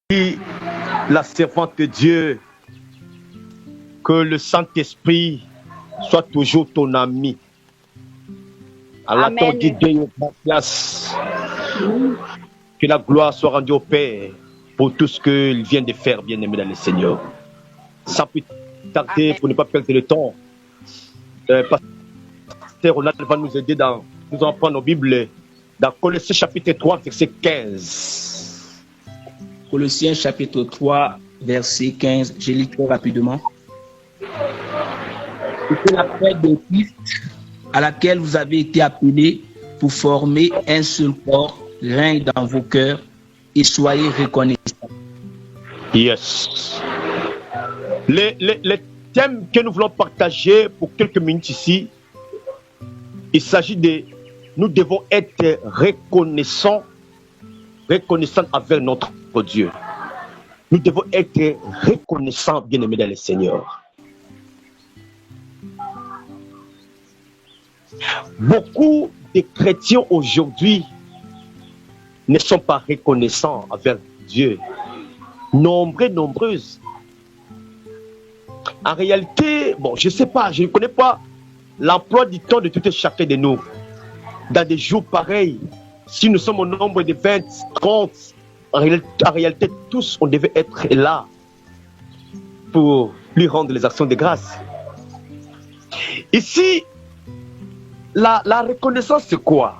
la servante de Dieu, que le Saint-Esprit soit toujours ton ami. Allah t'en dit Dieu, grâce. Que la gloire soit rendue au Père pour tout ce qu'il vient de faire, bien-aimé dans le Seigneur. Sans plus tarder, pour ne pas perdre le temps, Pasteur Ronald va nous aider nous allons prendre nos Bibles dans Colossiens chapitre 3, verset 15. Colossiens chapitre 3, verset 15. Je lis très rapidement. C'est la fête de Christ à laquelle vous avez été appelés pour former un seul corps, règne dans vos cœurs et soyez reconnaissants. Yes. Les thèmes que nous voulons partager pour quelques minutes ici, il s'agit de nous devons être reconnaissants envers notre Dieu. Nous devons être reconnaissants, bien-aimés dans le Seigneur. Beaucoup de chrétiens aujourd'hui ne sont pas reconnaissants envers Dieu. Nombreuses. En réalité, je ne sais pas, je ne connais pas l'emploi du temps de tout et chacun de nous. Dans des jours pareils, si nous sommes au nombre de 20, 30, en réalité, tous, on devait être là pour lui rendre les actions de grâce. Ici, la reconnaissance, c'est quoi?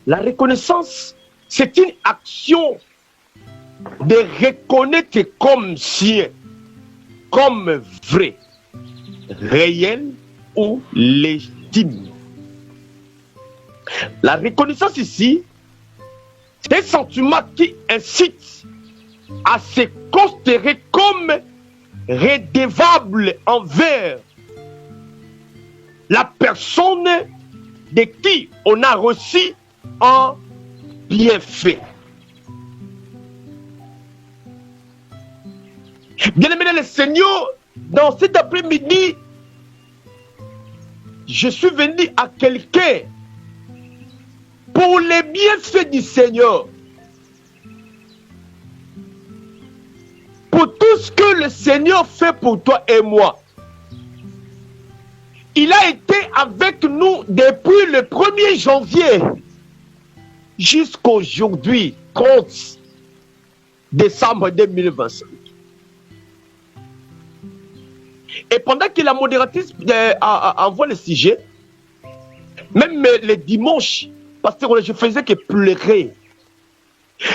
La reconnaissance, c'est une action de reconnaître comme sien, comme vrai, réel ou légitime. La reconnaissance ici, c'est un sentiment qui incite à se considérer comme redevable envers la personne de qui on a reçu un bienfait. Bien-aimé dans le Seigneur, dans cet après-midi, je suis venu à quelqu'un pour les bienfaits du Seigneur. Pour tout ce que le Seigneur fait pour toi et moi. Il a été avec nous depuis le 1er janvier jusqu'à aujourd'hui, 30 décembre 2025. Et pendant que la modératrice envoie le sujet, même les dimanches, parce que je faisais que pleurer.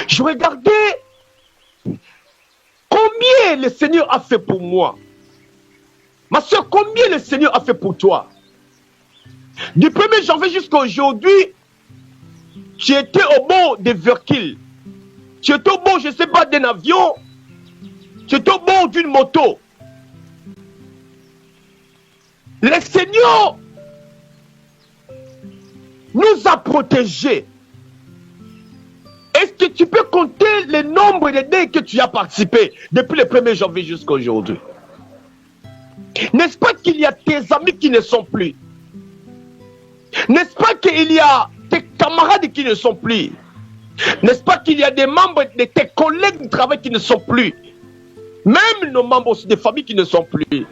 Je regardais combien le Seigneur a fait pour moi. Ma soeur, combien le Seigneur a fait pour toi? Du 1er janvier jusqu'à aujourd'hui, tu étais au bord des véhicules. Tu étais au bord, je ne sais pas, d'un avion. Tu étais au bord d'une moto. Le Seigneur nous a protégés. Est-ce que tu peux compter le nombre de dés que tu as participé depuis le 1er janvier jusqu'à aujourd'hui? N'est-ce pas qu'il y a tes amis qui ne sont plus? N'est-ce pas qu'il y a tes camarades qui ne sont plus? N'est-ce pas qu'il y a des membres de tes collègues de travail qui ne sont plus? Même nos membres aussi de famille qui ne sont plus.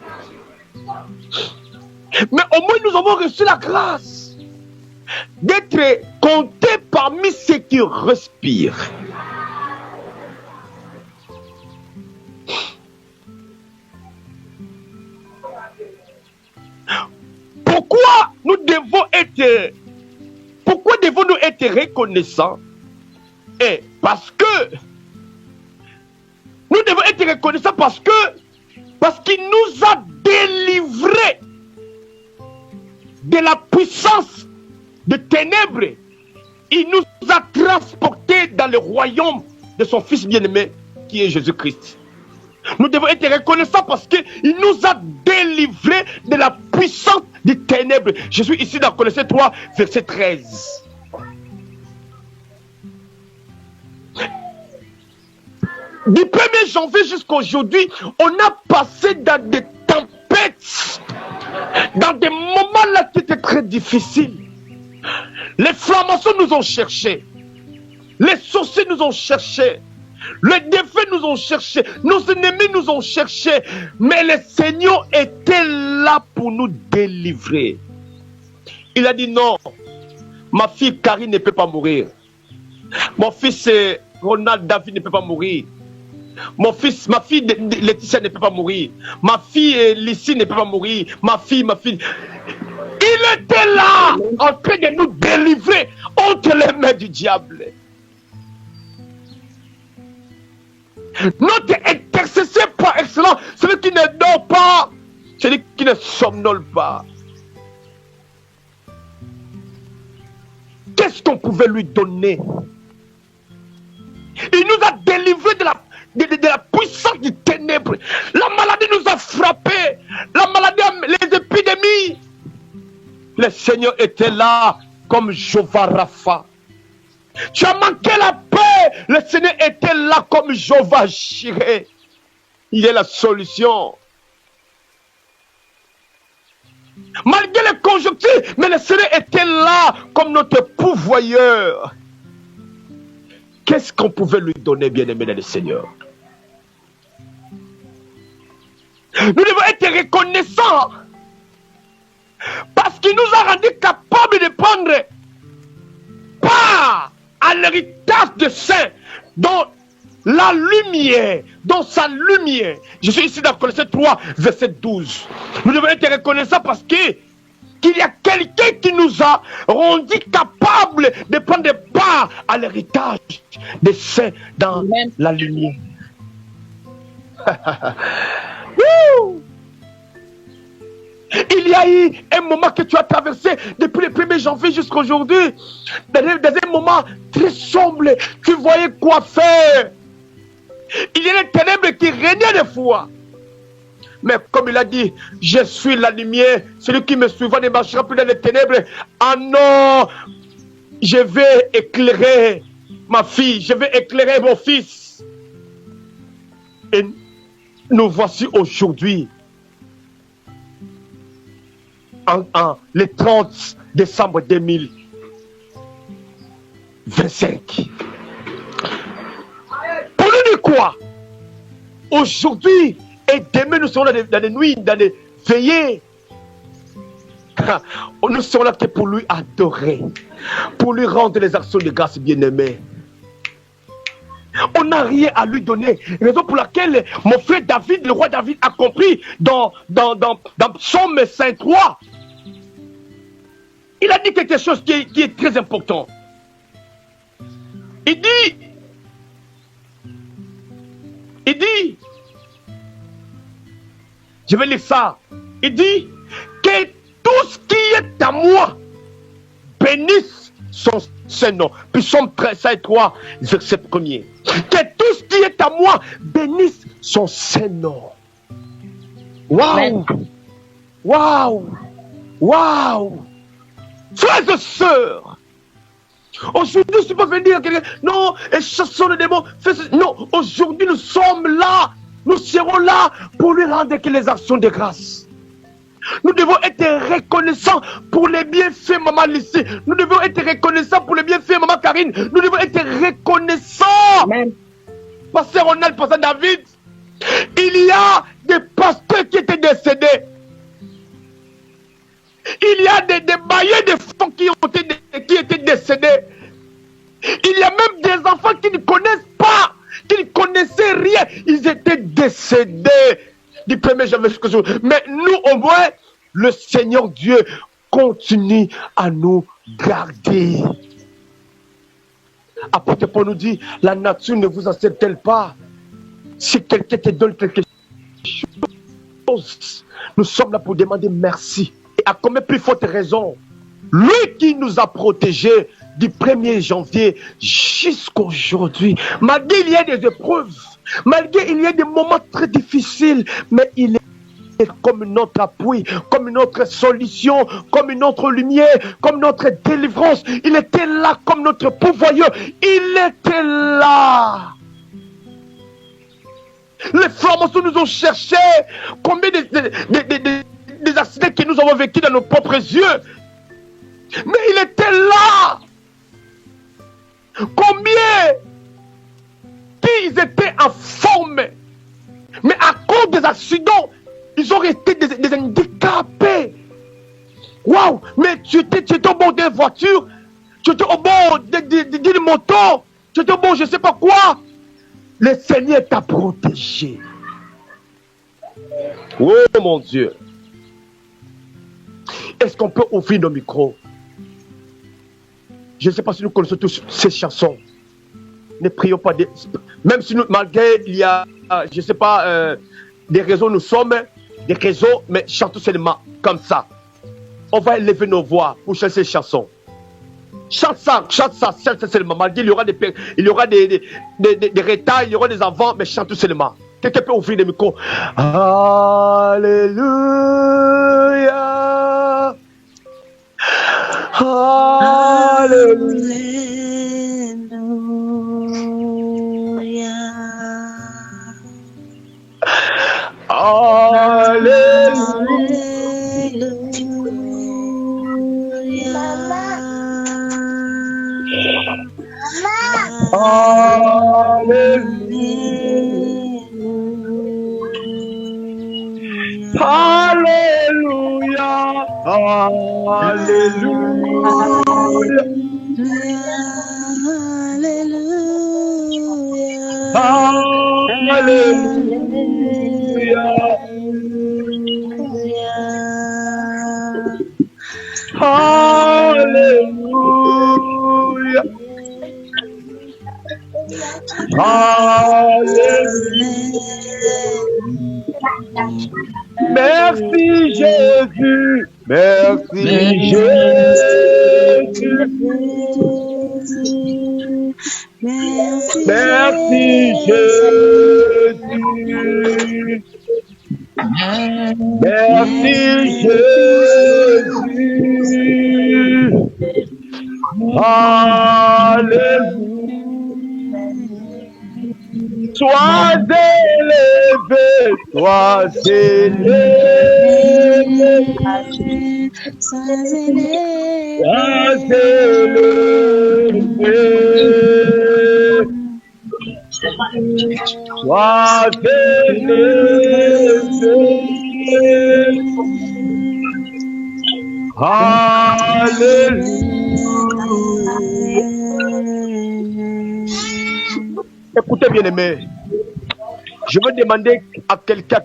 Mais au moins nous avons reçu la grâce d'être comptés parmi ceux qui respirent. Pourquoi devons-nous être reconnaissants? Et parce que nous devons être reconnaissants parce qu'il nous a délivrés de la puissance de ténèbres. Il nous a transportés dans le royaume de son Fils bien-aimé qui est Jésus-Christ. Nous devons être reconnaissants parce qu'il nous a délivrés de la puissance des ténèbres. Je suis ici dans Colossiens 3, verset 13. Du 1er janvier jusqu'à aujourd'hui, on a passé dans des tempêtes, dans des moments là qui étaient très difficiles. Les francs-maçons nous ont cherchés. Les sorciers nous ont cherchés. Les défaits nous ont cherché, nos ennemis nous ont cherché, mais le Seigneur était là pour nous délivrer. Il a dit non, ma fille Karine ne peut pas mourir. Mon fils Ronald David ne peut pas mourir. Ma fille Laetitia ne peut pas mourir. Ma fille Lucie ne peut pas mourir. Ma fille. Il était là en train de nous délivrer entre les mains du diable. Notre intercesseur par excellence, celui qui ne dort pas, celui qui ne somnole pas. Qu'est-ce qu'on pouvait lui donner? Il nous a délivrés de la puissance du ténèbre. La maladie nous a frappés. La maladie, les épidémies. Le Seigneur était là comme Jéhovah Rapha. Tu as manqué la paix. Le Seigneur était là comme Jéhovah Jireh. Il est la solution. Malgré les conjonctures, mais le Seigneur était là comme notre pourvoyeur. Qu'est-ce qu'on pouvait lui donner, bien-aimé dans le Seigneur? Nous devons être reconnaissants parce qu'il nous a rendus capables de prendre part à l'héritage des saints dont la lumière, dans sa lumière. Je suis ici dans Colossiens 3, verset 12. Nous devons être reconnaissants parce qu'il y a quelqu'un qui nous a rendus capables de prendre part à l'héritage des saints dans la lumière. Il y a eu un moment que tu as traversé depuis le 1er janvier jusqu'à aujourd'hui. Dans un moment très sombre, tu voyais quoi faire. Il y a les ténèbres qui régnaient des fois. Mais comme il a dit, je suis la lumière, celui qui me suivra ne marchera plus dans les ténèbres. Ah non, je vais éclairer ma fille, je vais éclairer mon fils. Et nous voici aujourd'hui, le 30 décembre 2025. Pour nous dire quoi? Aujourd'hui et demain, nous serons dans les nuits, dans les veillées. Nous serons là pour lui adorer, pour lui rendre les actions de grâce, bien-aimé. On n'a rien à lui donner. Raison pour laquelle mon frère David, le roi David, a compris dans Psaume 5.3. Il a dit quelque chose qui est très important. Il dit, je vais lire ça. Il dit que tout ce qui est à moi bénisse son Saint-Nom. Puis Psaume 3, verset 1er. Que tout ce qui est à moi bénisse son Saint-Nom. Waouh! Waouh! Waouh! Frères et sœurs, aujourd'hui, je ne peux pas venir à quelqu'un, non, et chassons les démons. Non, aujourd'hui, nous sommes là, nous serons là pour lui rendre les actions de grâce. Nous devons être reconnaissants pour les bienfaits, maman Lucie. Nous devons être reconnaissants pour les bienfaits, maman Karine. Nous devons être reconnaissants. Amen. Pasteur Ronald, Pasteur David, il y a des pasteurs qui étaient décédés. Il y a des bailleurs de fonds qui étaient décédés. Il y a même des enfants qui ne connaissent pas, qui ne connaissaient rien. Ils étaient décédés du 1er janvier jusqu'au jour. Mais nous, au moins, le Seigneur Dieu continue à nous garder. Apôtre Paul nous dit, la nature ne vous enseigne-t-elle pas? Si quelqu'un te donne quelque chose, nous sommes là pour demander merci. Et à combien plus forte raison, lui qui nous a protégés du 1er janvier jusqu'à aujourd'hui, malgré il y a des épreuves, malgré il y a des moments très difficiles, mais il est comme notre appui, comme notre solution, comme notre lumière, comme notre délivrance. Il était là comme notre pourvoyeur. Il était là. Les francs-maçons nous ont cherché. Combien des accidents que nous avons vécus dans nos propres yeux. Mais il était là. Combien qui ils étaient en forme. Mais à cause des accidents, ils ont resté des handicapés. Waouh! Mais tu étais au bord d'une voiture, tu étais au bord d'une moto, tu étais au bord je ne sais pas quoi. Le Seigneur t'a protégé. Oh mon Dieu. Est-ce qu'on peut ouvrir nos micros? Je ne sais pas si nous connaissons tous ces chansons. Ne prions pas. Même si nous, malgré il y a, je ne sais pas, des réseaux, nous sommes des réseaux, mais chantons seulement comme ça. On va élever nos voix pour chanter ces chansons. Chante ça seulement. Malgré il y aura des retards, il y aura des avant, mais chante tout seulement. Quelqu'un peut ouvrir les micros. Alléluia. Alléluia. Merci Jésus, merci Jésus, merci Jésus, merci Jésus, alléluia. Sois élevé, sois élevé, sois alléluia. Écoutez bien aimé, je veux demander à quelqu'un,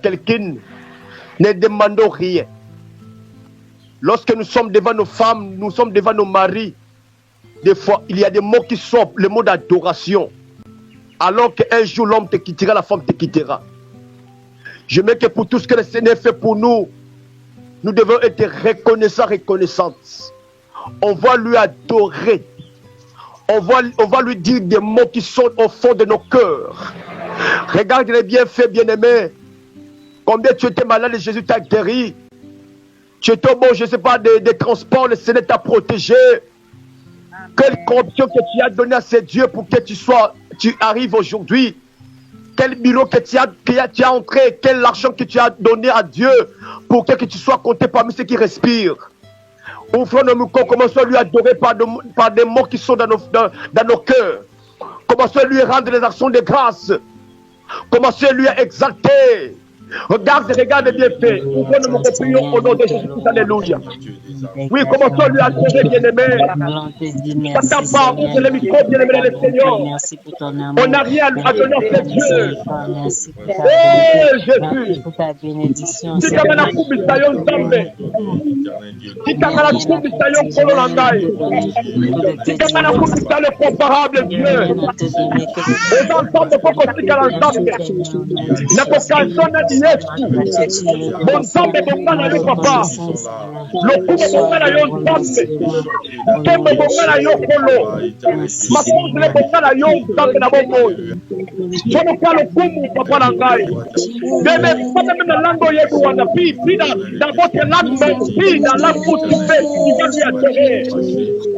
ne demandons rien. Lorsque nous sommes devant nos femmes, nous sommes devant nos maris, des fois il y a des mots qui sortent, le mot d'adoration. Alors qu'un jour l'homme te quittera, la femme te quittera. Je mets que pour tout ce que le Seigneur fait pour nous, nous devons être reconnaissantes. On va lui adorer. On va lui dire des mots qui sont au fond de nos cœurs. Regarde les bienfaits, bien-aimés. Combien tu étais malade et Jésus t'a guéri. Tu étais au bon, je ne sais pas, des transports, le Seigneur t'a protégé. Quelle corruption que tu as donnée à ces dieux pour que tu arrives aujourd'hui. Quel bureau que tu as entré, quel argent que tu as donné à Dieu pour que tu sois compté parmi ceux qui respirent. Ouvrons nos micros, commençons à lui adorer par des mots qui sont dans nos cœurs. Commençons à lui rendre des actions de grâce. Commençons à lui exalter. Regarde bien fait. Ouvrons nos micros, prions au nom de Jésus-Christ. Alléluia. Oui, commençons à lui adorer, bien-aimé. T'attends pas, ouvre le micro, bien-aimé, le Seigneur. On n'a rien à donner à ce Dieu. Oh, Jésus. Si tu as la coupe, tu as un tambe. Si tu as la coupe, tu as un colonangaï. Si tu as la coupe, tu as le comparable Dieu. Les ensembles, il faut qu'on s'y calme ensemble. La conclusion n'a dit yes. Bon tambe, bon pan, allez, papa. Le coupe, bon pan, allez, on tambe. Kembe, bon pan, allez, on polo. Ma coupe, bon pan, allez, on tambe, na bon mot. Je ne parle pas de papa Langai. Mais pas même dans la langue yérouana, puis dans votre langue, puis dans la bouche du fait, il va lui attirer.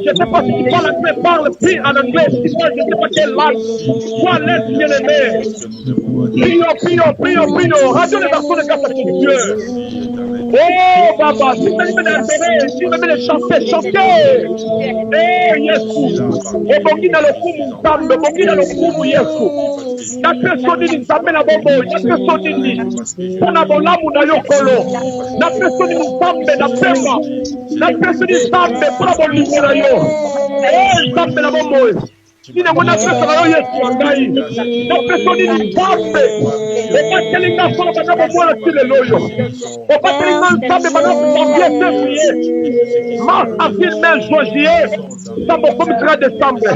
Je ne sais pas si tu parles anglais, parle puis en anglais, je ne sais pas quelle langue. Sois l'aise, bien-aimé. Prions, Regardons les garçons de grâce à ton Dieu. Oh, Baba, si tu veux l'adorer, si tu veux les chanter, chantez. Eh, Yesu. Et bongi dans le kumu, Nzambe, bongi dans le kumu, Yesu. Na peso nini Nzambe na bombo, na peso nini. Pona bolamu na yokolo. Na peso nini Nzambe na pema. Na peso nini Nzambe, pona bolingo na yo. Eh, Nzambe na bombo. Nina mwana pesa na yo Yesu wangai. Na peso nini Nzambe. Opatelinga solo bana bombo tile loyo. Opatelinga Nzambe bana janvier février. Mars, avril, mai, juin, juillet. Ça me commettra décembre.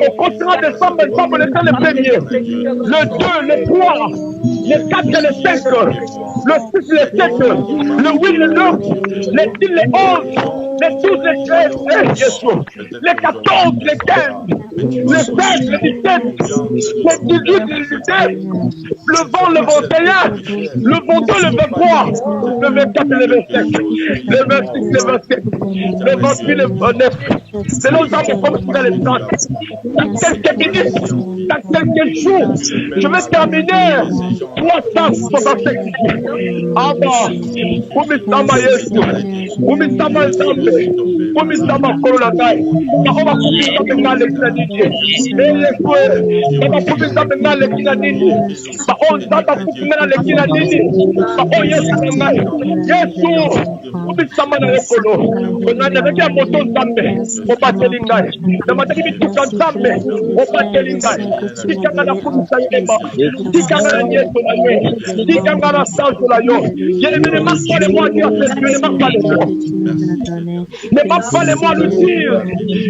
On comptera décembre, Nzambe le temps le premier. Le 2, le 3, le 4 et le 5. Le 6, le 7. Le 8, le 9. Le 10, le 11. Le 12, le 13. Le 14, le 15. Le 16, le 17, le 18, le 19, le 20, le 21, le 22, le 23, le 24, le 25, le 26, le 27, le 28, le 29. C'est longtemps comme sur les 30. Dans quelques minutes, dans quelques jours, je vais terminer 365 jours. Ah bah, Umisama Yesu, Umisama Nzambe, Umisama Kolonakai, Kahoma Kumisa Bengale Krediti. Baba kumisa bengale kina nini? Ba on zata kumena le kina nini? Ba on Yesu ngai. Yesu kumisa mana lekolo. Onana bekia moto Nzambe. Obateli ngai. Na mataki bituka Nzambe. Obateli ngai. Tikanga na kumisa yema. Tikanga na Yesu na yo. Tikanga na sanzo la yo. Yele ne marque pas les mois Dieu ne marque pas les mois. Ne marque pas les mois le dire.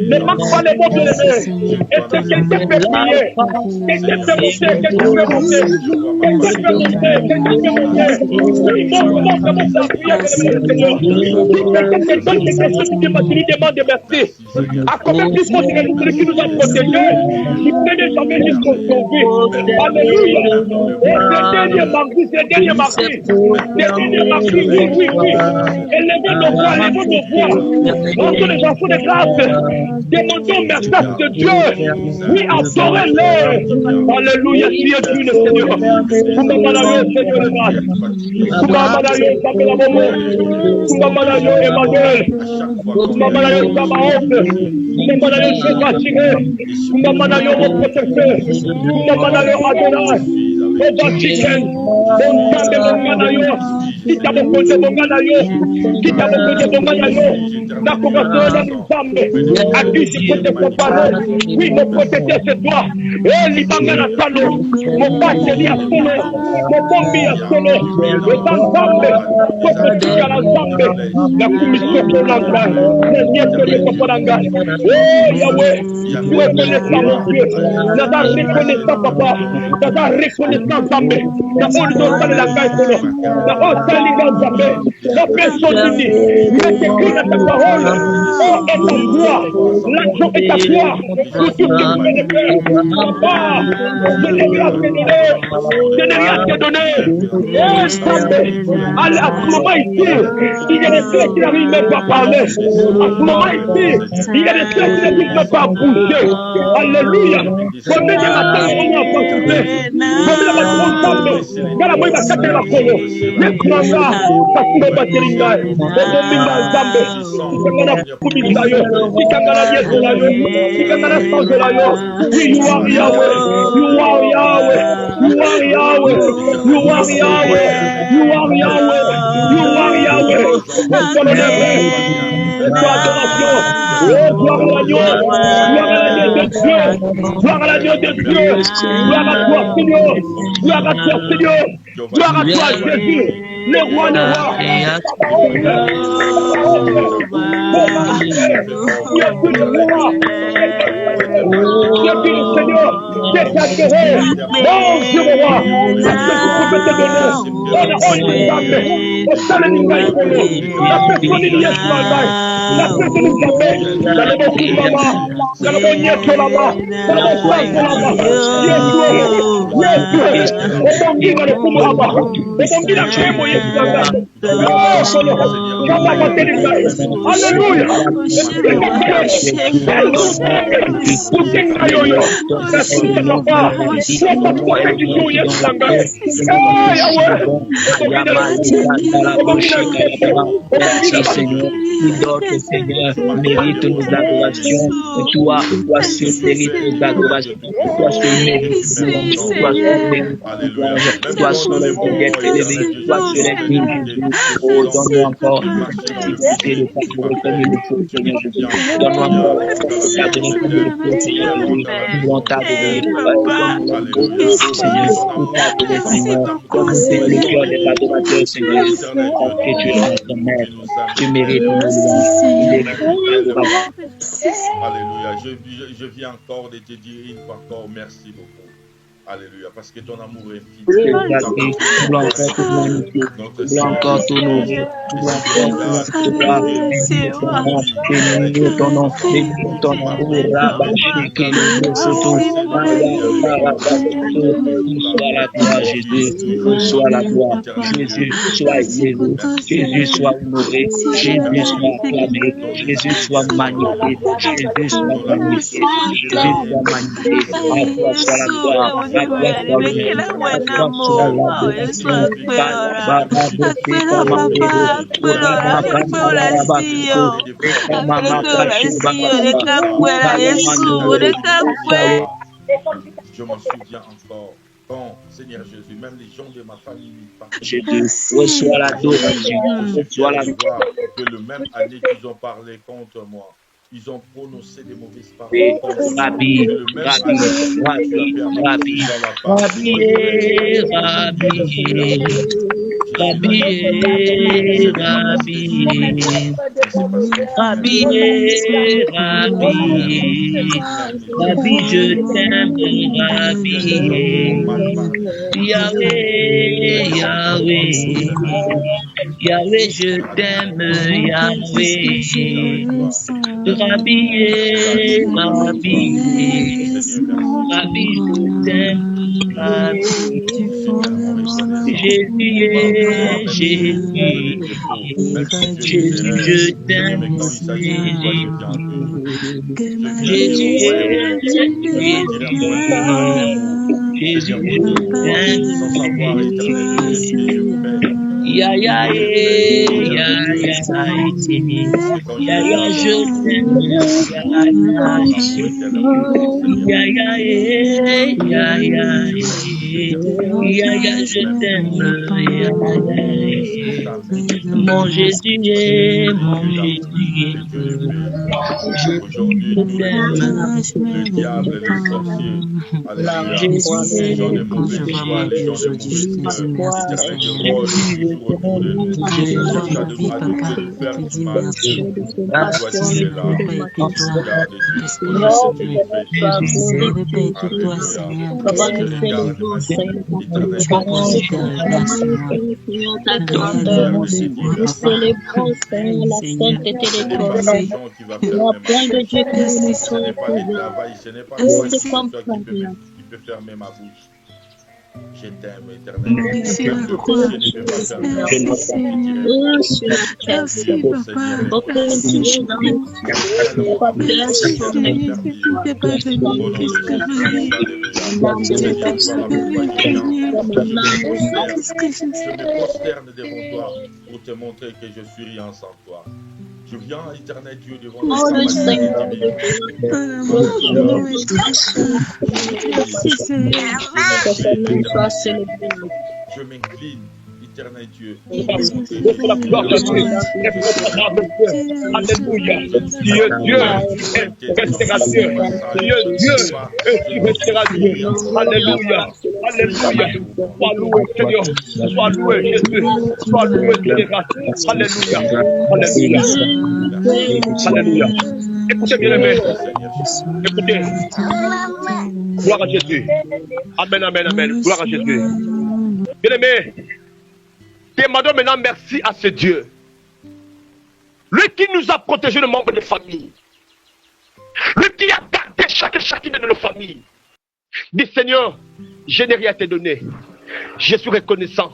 Ne marque pas les mots de l'aimer. Et c'est quelqu'un peut prier, quelqu'un peut monter, quelqu'un peut monter, quelqu'un peut monter, quelqu'un peut monter. Commence à prier avec le Seigneur. Si quelqu'un te donne quelque chose, tu lui demandes merci. À combien plus fort c'est celui qui nous a protégés, il prenait jamais jusqu'au sauver. Alléluia. Et ce dernier mardi, oui. Élevez nos voix, Lorsque les enfants de grâce, demandons merci de Dieu. Oui, adorez-le. Alléluia, tu es Dieu le Seigneur. Kumamalayo, Seigneur le Maître. Kumamalayo, Sabela Momo. Kumamalayo, Emmanuel. Kumamalayo, Sabaoth. Kumamalayo, Shekashire. Kumamalayo, mon protecteur. Kumamalayo, Adonai. Over chicken. Mon Sabe, mon Ganayo. Kita Mokonde, mon Ganayo. Kita Mokonde, mon Ganayo. Nakogasola, mon Sambe. À qui je peux te comparer? Oui, mon protecteur, c'est toi. Eh, Libangana Salo. Mon Pacheli à Solo. Mon Bombi à Solo. Le Zanzambe. Sokotika la Zambe. La commission de l'Angla. Le Nièvre de Kopananga. Oh, Yahweh. Tu es reconnaissant, mon Dieu. Nous avons reconnaissant, papa. Nous avons reconnaissant, Zambe. Nous avons reconnaissant de la Gaï Solo. Nous avons reconnaissant, Zambe. La personne dit, mais écrit dans ta parole. Oh, est ta gloire. L'action est ta gloire. Pour tout ce que tu veux de faire. Papa, je n'ai rien te donner. Je n'ai rien te donner. Eh, Zambe. Allez, à ce moment ici, il y a des ceux qui n'arrivent même pas à parler. À ce moment ici, il y a des ceux qui n'arrivent même pas à bouger. Alléluia. Combien de matins on a consulté? Combien de matins on s'entend? Quand la moïse va casser la polo. Les croisants, ça se met pas de l'ingay. On va m'inga Zambe. Qui kanga na kumisa yo. Qui kanga na yeso la yo. Qui kanga na sanzo la yo. Oui, you are Yahweh. You are Yahweh. You are Yahweh. You are Yahweh. You are Yahweh. You are Yahweh. On se le lève. Et toi, adoration. Oh, gloire à l'agneau. Gloire à l'agneau de Dieu. Gloire à l'agneau de Dieu. Gloire à toi, Seigneur. Gloire à toi, Seigneur. Gloire à toi, Jésus. Le roi des rois. Jésus le roi. Jésus le Seigneur. C'est ta guerre. Oh, Dieu le roi. Est-ce que tu peux te donner? On a honte de Zambe. Merci Seigneur, qui d'autre Seigneur mérite nos adorations. Toi seul mérite nos adorations. Toi seul mérite nos louanges. Toi seul mérite nos louanges. Toi seul est bon d'être élevé. Toi seul est digne Jésus. Oh, donne-nous encore la possibilité de t'adorer comme il le faut, Seigneur Jésus. Donne-nous encore la possibilité d'être comme il le faut, Seigneur Jésus. Nous voulons t'adorer. Donne-nous Seigneur, pour t'adorer, Seigneur. Donne-nous le cœur des adorateurs, Seigneur. Parce que tu es notre maître. Tu mérites nos louanges. Alléluia. Je viens encore de te dire une fois encore merci beaucoup. Alléluia, parce que ton amour est fidèle. Tu dois encore tout magnifier. Tu dois encore tout nourrir. Tu dois encore tout bénir ton nom. Bénis ton nom. Sois la gloire, Jésus. Sois la gloire. Jésus, sois élevé. Jésus, sois honoré. Jésus, sois acclamé. Jésus, sois magnifié. Jésus, sois magnifié. Jésus, sois magnifié. À toi soit la gloire. Je m'en souviens encore. Quand, Seigneur Jésus, même les gens de ma famille Jésus, reçois l'adoration, reçois la gloire. Que le même année qu'ils ont parlé contre moi, ils ont prononcé des mauvaises paroles. Rabbi, je t'aime, Rabbi. Yahweh, je t'aime, Yahweh. Rabbi, je t'aime, Rabbi. Jésus, je t'aime, Jésus, mon Jésus, mon Jésus. Aujourd'hui, le diable, les sorciers, les gens de mauvais choix, les gens de mauvais qui peut fermer ma bouche. Je t'aime éternellement. Je me prosterne devant toi pour te montrer que je suis rien sans toi. Je viens, éternel Dieu, devant toi. Je m'incline, éternel Dieu. Alléluia. Dieu restaurateur. Dieu restaurateur. Alléluia. Alléluia. Sois loué, Seigneur. Sois loué, Jésus. Sois loué, Seigneur. Alléluia. Alléluia. Alléluia. Écoutez, bien-aimés. Écoutez. Gloire à Jésus. Amen, amen, amen. Gloire à Jésus. Bien-aimés, Demandons maintenant merci à ce Dieu. Lui qui nous a protégés de membres de famille. Lui qui a gardé chacune de nos familles. Dis Seigneur, je n'ai rien à te donner. Je suis reconnaissant.